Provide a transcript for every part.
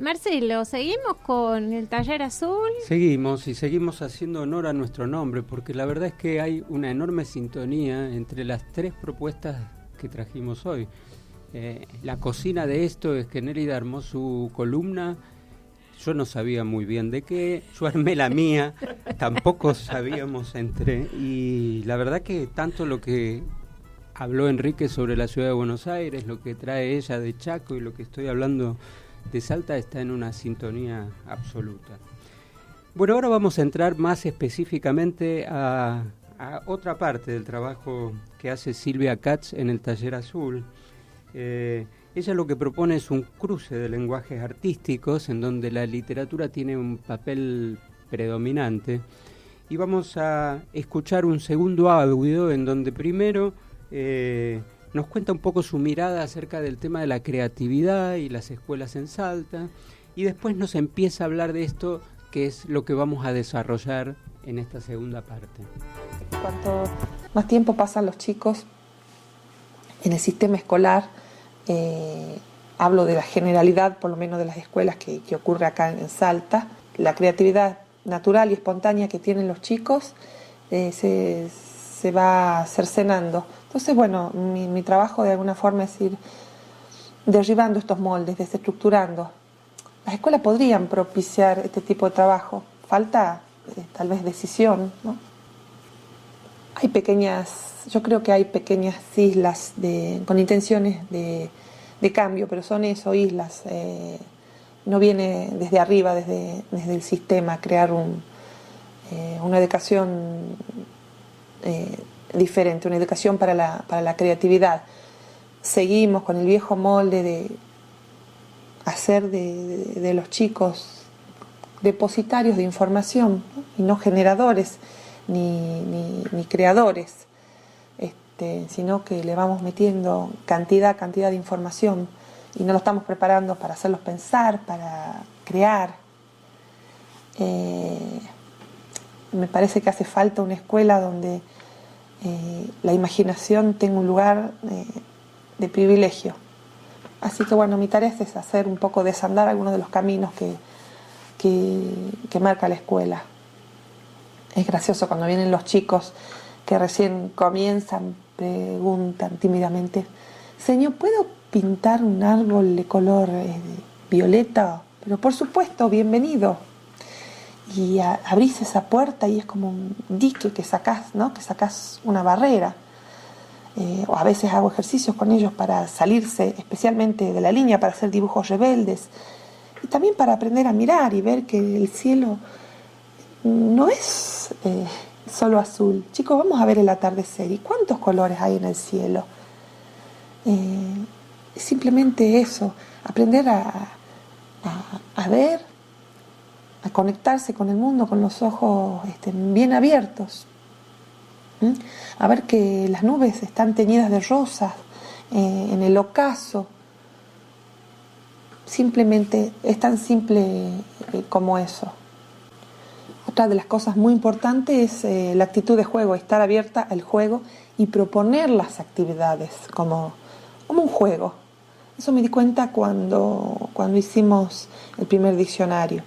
Marcelo, ¿seguimos con el taller azul? Seguimos haciendo honor a nuestro nombre, porque la verdad es que hay una enorme sintonía entre las tres propuestas que trajimos hoy. La cocina de esto es que Nélida armó su columna. Yo no sabía muy bien de qué, yo armé la mía, tampoco sabíamos y la verdad que tanto lo que habló Enrique sobre la ciudad de Buenos Aires, lo que trae ella de Chaco y lo que estoy hablando de Salta está en una sintonía absoluta. Bueno, ahora vamos a entrar más específicamente a otra parte del trabajo que hace Silvia Katz en el Taller Azul. Ella lo que propone es un cruce de lenguajes artísticos en donde la literatura tiene un papel predominante, y vamos a escuchar un segundo audio en donde primero nos cuenta un poco su mirada acerca del tema de la creatividad y las escuelas en Salta, y después nos empieza a hablar de esto, que es lo que vamos a desarrollar en esta segunda parte. Cuanto más tiempo pasan los chicos en el sistema escolar, hablo de la generalidad, por lo menos de las escuelas que ocurre acá en Salta, la creatividad natural y espontánea que tienen los chicos se va cercenando. Entonces, bueno, mi trabajo de alguna forma es ir derribando estos moldes, desestructurando. Las escuelas podrían propiciar este tipo de trabajo, falta tal vez decisión, ¿no? Yo creo que hay pequeñas islas con intenciones de cambio, pero son eso, islas. No viene desde arriba, desde el sistema, crear una educación diferente, una educación para la creatividad. Seguimos con el viejo molde de hacer de los chicos depositarios de información, ¿no? Y no generadores ni creadores, sino que le vamos metiendo cantidad de información y no lo estamos preparando para hacerlos pensar, para crear. Me parece que hace falta una escuela donde la imaginación tenga un lugar de privilegio. Así que bueno, mi tarea es hacer un poco, desandar algunos de los caminos que marca la escuela. Es gracioso cuando vienen los chicos que recién comienzan, preguntan tímidamente: señor, ¿puedo pintar un árbol de color violeta? Pero por supuesto, bienvenido. Y abrís esa puerta y es como un dique que sacás, ¿no? Que sacás una barrera. O a veces hago ejercicios con ellos para salirse especialmente de la línea, para hacer dibujos rebeldes. Y también para aprender a mirar y ver que el cielo no es solo azul. Chicos, vamos a ver el atardecer. ¿Y cuántos colores hay en el cielo? Simplemente eso, aprender a ver, a conectarse con el mundo con los ojos bien abiertos. A ver que las nubes están teñidas de rosas en el ocaso. Simplemente es tan simple como eso. Otra de las cosas muy importantes es la actitud de juego, estar abierta al juego y proponer las actividades como un juego. Eso me di cuenta cuando hicimos el primer diccionario.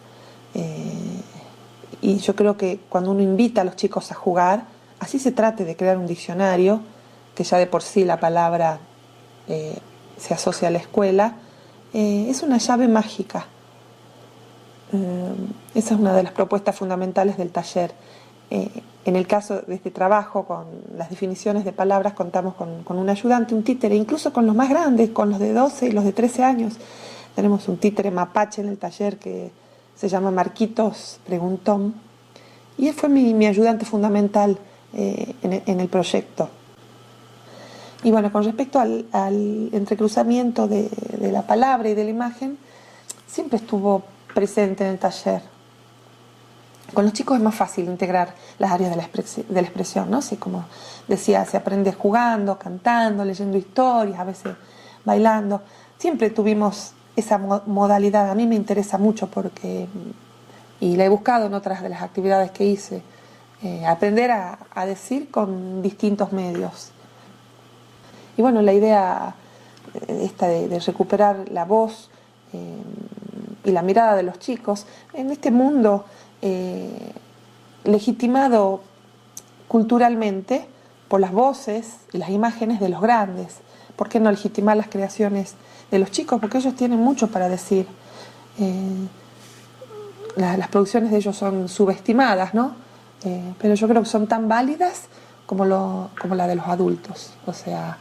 Y yo creo que cuando uno invita a los chicos a jugar, así se trate de crear un diccionario, que ya de por sí la palabra se asocia a la escuela, es una llave mágica. Esa es una de las propuestas fundamentales del taller. En el caso de este trabajo, con las definiciones de palabras, contamos con un ayudante, un títere, incluso con los más grandes, con los de 12 y los de 13 años. Tenemos un títere mapache en el taller que se llama Marquitos Preguntón, y él fue mi ayudante fundamental en el proyecto. Y bueno, con respecto al entrecruzamiento de la palabra y de la imagen, siempre estuvo presente en el taller. Con los chicos es más fácil integrar las áreas de la expresión, ¿no? Así como decía, se aprende jugando, cantando, leyendo historias, a veces bailando. Siempre tuvimos esa modalidad. A mí me interesa mucho y la he buscado en otras de las actividades que hice, aprender a decir con distintos medios. Y bueno, la idea esta de recuperar la voz y la mirada de los chicos en este mundo legitimado culturalmente por las voces y las imágenes de los grandes. ¿Por qué no legitimar las creaciones de los chicos? Porque ellos tienen mucho para decir. Las producciones de ellos son subestimadas, ¿no? Pero yo creo que son tan válidas como la de los adultos. O sea,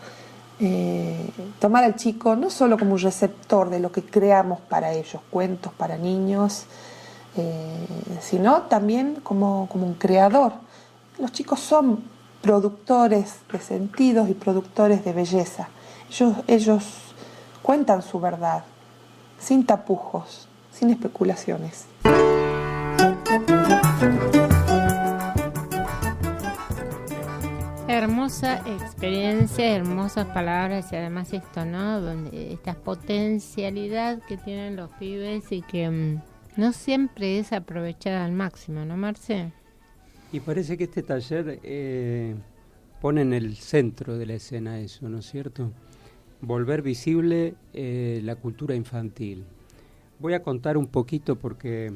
tomar al chico no solo como un receptor de lo que creamos para ellos, cuentos para niños, sino también como un creador. Los chicos son productores de sentidos y productores de belleza. Ellos cuentan su verdad, sin tapujos, sin especulaciones. Hermosa experiencia, hermosas palabras y además esto, ¿no? Donde esta potencialidad que tienen los pibes y que no siempre es aprovechada al máximo, ¿no, Marce? Y parece que este taller pone en el centro de la escena eso, ¿no es cierto? Volver visible la cultura infantil. Voy a contar un poquito porque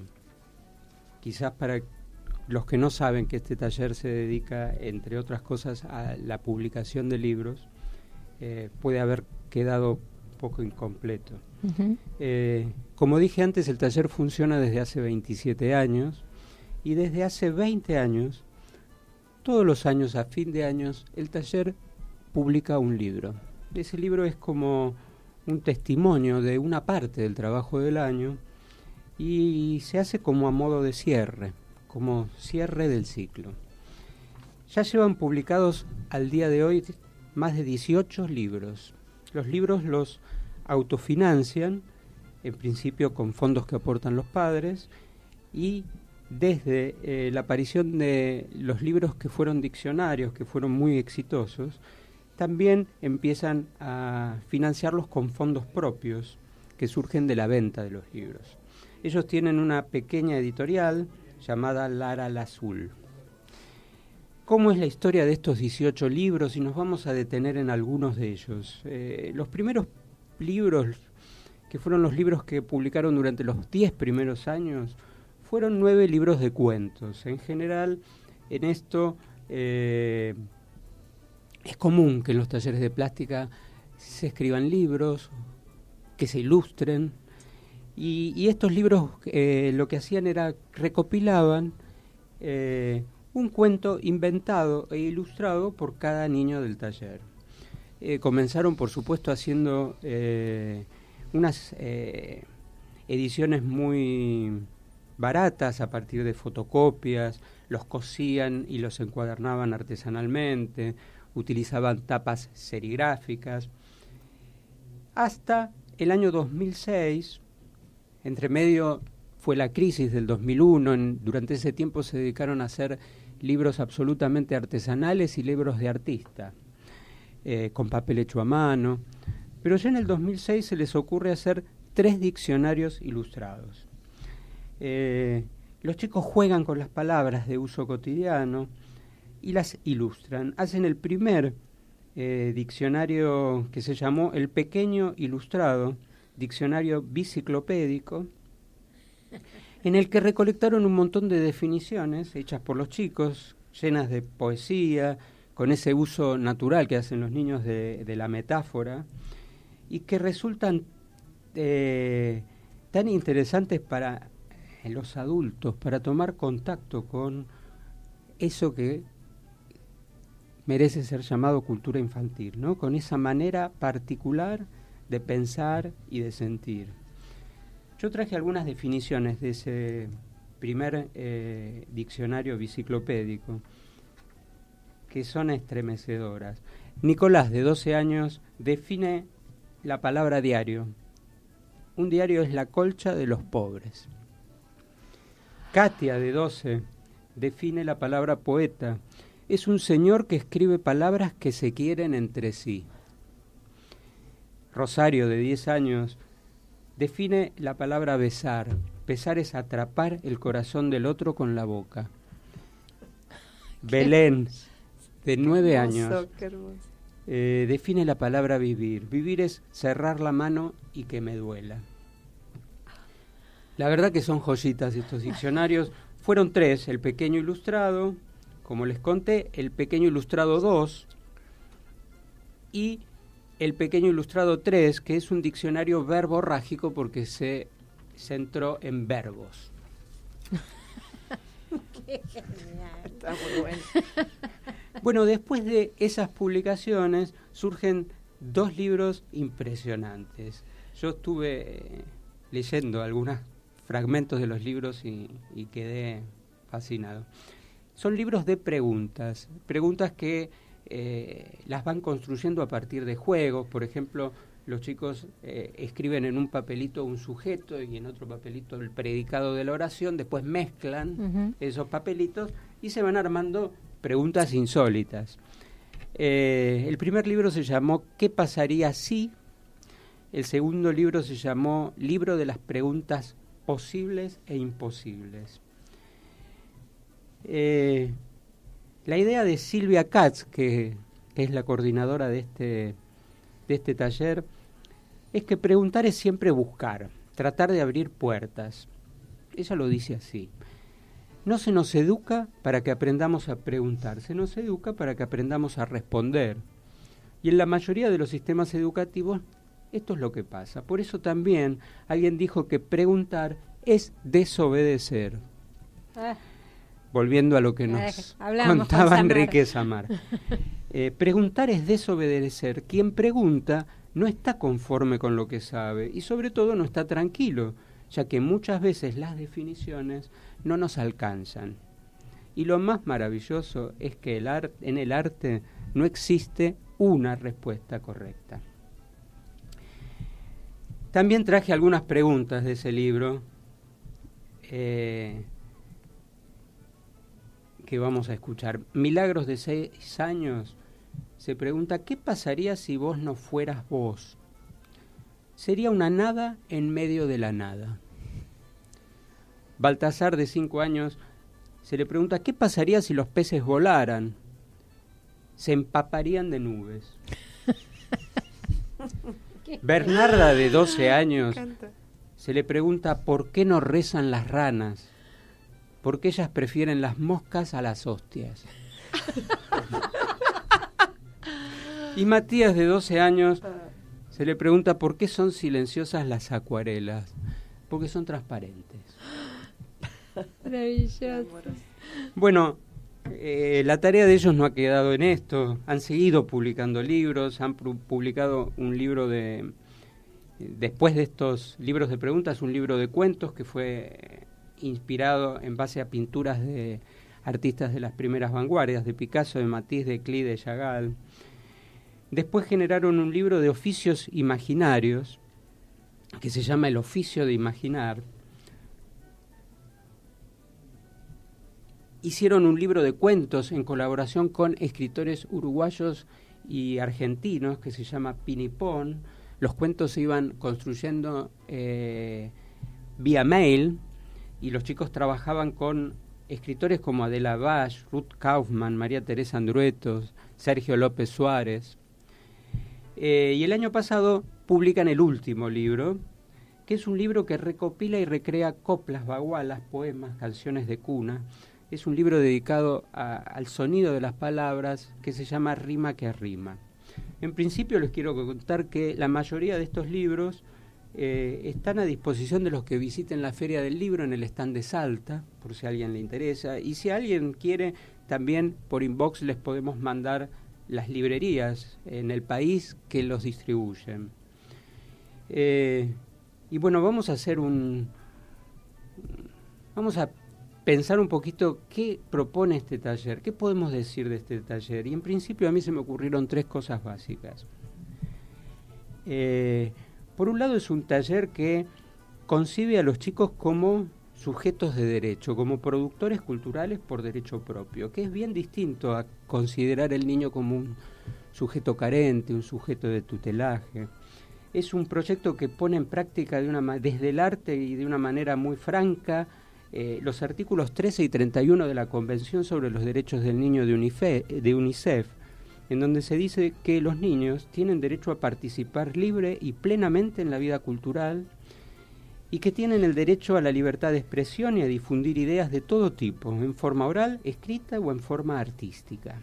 quizás para los que no saben que este taller se dedica, entre otras cosas, a la publicación de libros, puede haber quedado poco incompleto. Uh-huh. Como dije antes, el taller funciona desde hace 27 años y desde hace 20 años, todos los años, a fin de años, el taller publica un libro. Ese libro es como un testimonio de una parte del trabajo del año y se hace como a modo de cierre, como cierre del ciclo. Ya llevan publicados al día de hoy más de 18 libros. Los libros los autofinancian, en principio con fondos que aportan los padres, y desde la aparición de los libros que fueron diccionarios, que fueron muy exitosos, también empiezan a financiarlos con fondos propios que surgen de la venta de los libros. Ellos tienen una pequeña editorial llamada Lara la Azul. ¿Cómo es la historia de estos 18 libros? Y nos vamos a detener en algunos de ellos. Los primeros libros, que fueron los libros que publicaron durante los 10 primeros años, fueron 9 libros de cuentos. En general, en esto es común que en los talleres de plástica se escriban libros, que se ilustren, y estos libros lo que hacían era recopilaban un cuento inventado e ilustrado por cada niño del taller. Comenzaron, por supuesto, haciendo unas ediciones muy baratas a partir de fotocopias, los cosían y los encuadernaban artesanalmente, utilizaban tapas serigráficas. Hasta el año 2006, entre medio fue la crisis del 2001, durante ese tiempo se dedicaron a hacer libros absolutamente artesanales y libros de artista, con papel hecho a mano, pero ya en el 2006 se les ocurre hacer 3 diccionarios ilustrados. Los chicos juegan con las palabras de uso cotidiano y las ilustran. Hacen el primer diccionario que se llamó El Pequeño Ilustrado, diccionario biciclopédico, en el que recolectaron un montón de definiciones hechas por los chicos, llenas de poesía, con ese uso natural que hacen los niños de la metáfora, y que resultan tan interesantes para los adultos, para tomar contacto con eso que merece ser llamado cultura infantil, ¿no? Con esa manera particular de pensar y de sentir. Yo traje algunas definiciones de ese primer diccionario biciclopédico que son estremecedoras. Nicolás, de 12 años, define la palabra diario. Un diario es la colcha de los pobres. Katia, de 12, define la palabra poeta. Es un señor que escribe palabras que se quieren entre sí. Rosario, de 10 años, define la palabra besar. Besar es atrapar el corazón del otro con la boca. Belén, de 9 años, define la palabra vivir. Vivir es cerrar la mano y que me duela. La verdad que son joyitas estos diccionarios. Fueron 3, el Pequeño Ilustrado, como les conté, el Pequeño Ilustrado 2 y el Pequeño Ilustrado 3, que es un diccionario verborrágico porque se centró en verbos. Qué genial. Está muy bueno. Bueno, después de esas publicaciones surgen 2 libros impresionantes. Yo estuve leyendo algunos fragmentos de los libros y quedé fascinado. Son libros de preguntas que las van construyendo a partir de juegos. Por ejemplo, los chicos escriben en un papelito un sujeto y en otro papelito el predicado de la oración, después mezclan esos papelitos y se van armando preguntas insólitas. El primer libro se llamó ¿Qué pasaría si? El segundo libro se llamó Libro de las preguntas posibles e imposibles. La idea de Silvia Katz, que es la coordinadora de este taller, es que preguntar es siempre buscar, tratar de abrir puertas. Ella lo dice así. No se nos educa para que aprendamos a preguntar, se nos educa para que aprendamos a responder. Y en la mayoría de los sistemas educativos esto es lo que pasa. Por eso también alguien dijo que preguntar es desobedecer. Volviendo a lo que nos contaba Enrique Samar. Preguntar es desobedecer. Quien pregunta no está conforme con lo que sabe y sobre todo no está tranquilo, ya que muchas veces las definiciones no nos alcanzan. Y lo más maravilloso es que en el arte no existe una respuesta correcta. También traje algunas preguntas de ese libro que vamos a escuchar. Milagros de 6 años se pregunta, ¿qué pasaría si vos no fueras vos? Sería una nada en medio de la nada. Baltasar, de 5 años, se le pregunta, ¿qué pasaría si los peces volaran? Se empaparían de nubes. Bernarda, de 12 años, se le pregunta, ¿por qué no rezan las ranas? Porque ellas prefieren las moscas a las hostias. Y Matías, de 12 años, se le pregunta, ¿por qué son silenciosas las acuarelas? Porque son transparentes. Maravilloso. Bueno, la tarea de ellos no ha quedado en esto. Han seguido publicando libros, han publicado un libro después de estos libros de preguntas, un libro de cuentos que fue inspirado en base a pinturas de artistas de las primeras vanguardias, de Picasso, de Matisse, de Klee, de Chagall. Después generaron un libro de oficios imaginarios que se llama El oficio de imaginar. Hicieron un libro de cuentos en colaboración con escritores uruguayos y argentinos que se llama Pinipón. Los cuentos se iban construyendo vía mail y los chicos trabajaban con escritores como Adela Bash, Ruth Kaufman, María Teresa Andruetos, Sergio López Suárez. Y el año pasado publican el último libro, que es un libro que recopila y recrea coplas, bagualas, poemas, canciones de cuna. Es un libro dedicado al sonido de las palabras que se llama Rima que Rima. En principio les quiero contar que la mayoría de estos libros están a disposición de los que visiten la Feria del Libro en el stand de Salta, por si a alguien le interesa. Y si alguien quiere, también por inbox les podemos mandar las librerías en el país que los distribuyen. Y bueno, vamos a pensar un poquito qué propone este taller, qué podemos decir de este taller. Y en principio a mí se me ocurrieron 3 cosas básicas. Por un lado es un taller que concibe a los chicos como sujetos de derecho, como productores culturales por derecho propio, que es bien distinto a considerar el niño como un sujeto carente, un sujeto de tutelaje. Es un proyecto que pone en práctica desde el arte y de una manera muy franca los artículos 13 y 31 de la Convención sobre los Derechos del Niño de UNICEF, en donde se dice que los niños tienen derecho a participar libre y plenamente en la vida cultural y que tienen el derecho a la libertad de expresión y a difundir ideas de todo tipo, en forma oral, escrita o en forma artística.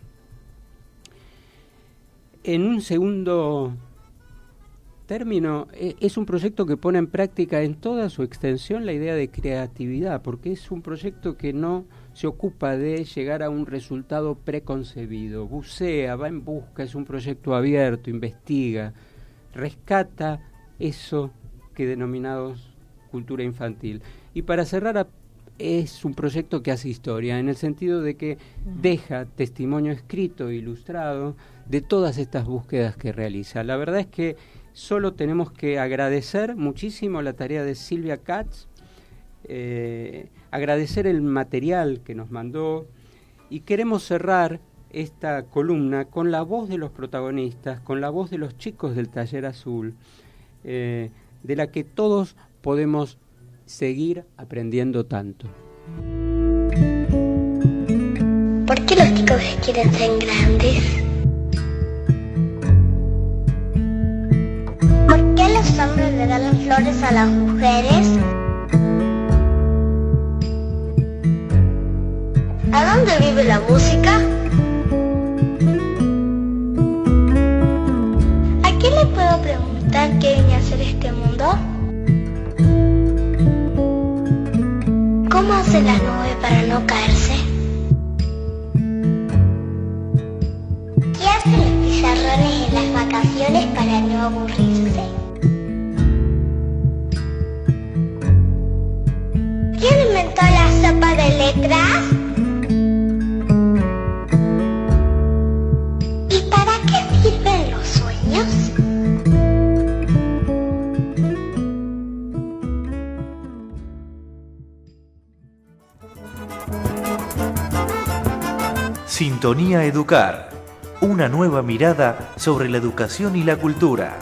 En un segundo término, es un proyecto que pone en práctica en toda su extensión la idea de creatividad, porque es un proyecto que no se ocupa de llegar a un resultado preconcebido, bucea, va en busca, es un proyecto abierto, investiga, rescata eso que denominamos cultura infantil. Y para cerrar, es un proyecto que hace historia, en el sentido de que deja testimonio escrito e ilustrado de todas estas búsquedas que realiza. La verdad es que solo tenemos que agradecer muchísimo la tarea de Silvia Katz, agradecer el material que nos mandó, y queremos cerrar esta columna con la voz de los protagonistas, con la voz de los chicos del Taller Azul, de la que todos podemos seguir aprendiendo tanto. ¿Por qué los chicos quieren ser grandes? ¿Por qué los hombres le dan las flores a las mujeres? ¿A dónde vive la música? ¿A quién le puedo preguntar qué viene a hacer este mundo? ¿Cómo hacen las nubes para no caerse? ¿Qué hacen los pizarrones en las vacaciones para no aburrirse? ¿Quién inventó la sopa de letras? ¿Y para qué sirven los sueños? Sintonía Educar, una nueva mirada sobre la educación y la cultura.